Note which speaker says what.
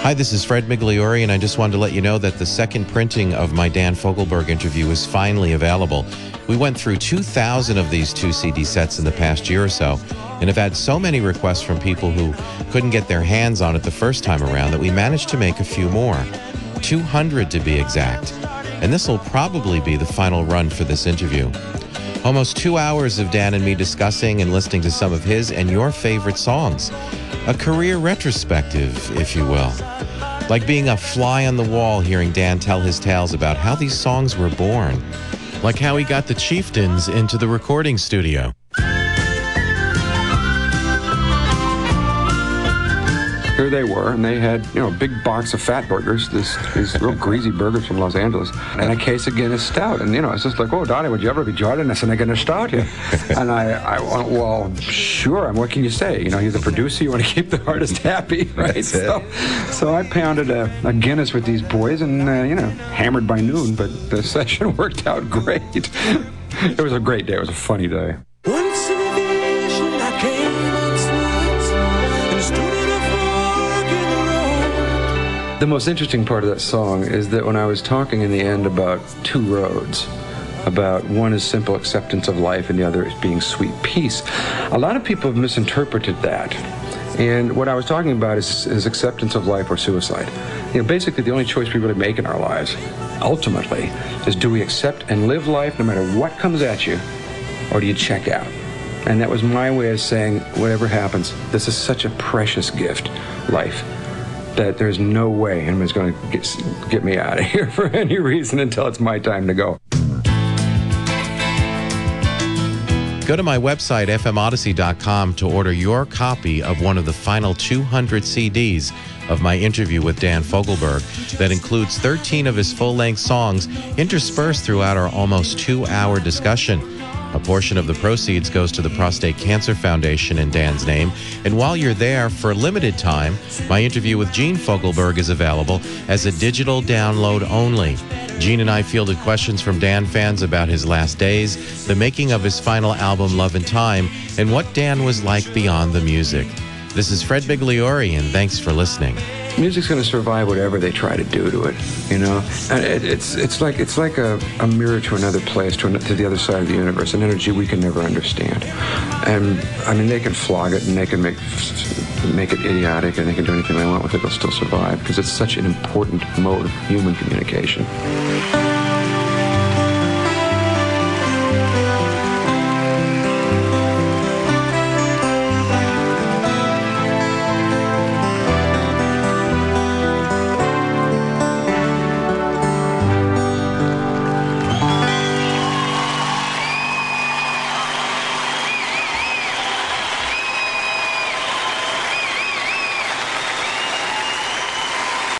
Speaker 1: Hi, this is Fred Migliore, and I just wanted to let you know that the second printing of my Dan Fogelberg interview is finally available. We went through 2,000 of these 2 CD sets in the past year or so, and have had so many requests from people who couldn't get their hands on it the first time around that we managed to make a few more. 200 to be exact. And this will probably be the final run for this interview. Almost 2 hours of Dan and me discussing and listening to some of his and your favorite songs. A career retrospective, if you will. Like being a fly on the wall hearing Dan tell his tales about how these songs were born. Like how he got the Chieftains into the recording studio.
Speaker 2: Here they were, and they had, a big box of fat burgers, these real greasy burgers from Los Angeles, and a case of Guinness Stout. And, it's just like, oh, Donnie, would you ever be joining us in a Guinness Stout here? And I went, well, sure, what can you say? You're the producer, you want to keep the artist happy, right? So I pounded a Guinness with these boys and, hammered by noon, but the session worked out great. It was a great day. It was a funny day.
Speaker 3: Once in a vision I came on slugs and stood at a fork in the road.
Speaker 2: The most interesting part of that song is that when I was talking in the end about two roads, about one is simple acceptance of life and the other is being sweet peace, a lot of people have misinterpreted that. And what I was talking about is acceptance of life or suicide. Basically the only choice we really make in our lives, ultimately, is do we accept and live life no matter what comes at you, or do you check out? And that was my way of saying, whatever happens, this is such a precious gift, life, that there's no way anybody's going to get me out of here for any reason until it's my time to go.
Speaker 1: Go to my website, fmodyssey.com, to order your copy of one of the final 200 CDs of my interview with Dan Fogelberg that includes 13 of his full-length songs interspersed throughout our almost 2-hour discussion. A portion of the proceeds goes to the Prostate Cancer Foundation in Dan's name. And while you're there, for a limited time, my interview with Gene Fogelberg is available as a digital download only. Gene and I fielded questions from Dan fans about his last days, the making of his final album, Love and Time, and what Dan was like beyond the music. This is Fred Migliore, and thanks for listening.
Speaker 2: Music's going to survive whatever they try to do to it, And it's like a mirror to another place, to the other side of the universe, an energy we can never understand. And I mean, they can flog it and they can make it idiotic, and they can do anything they want with it. It'll still survive because it's such an important mode of human communication.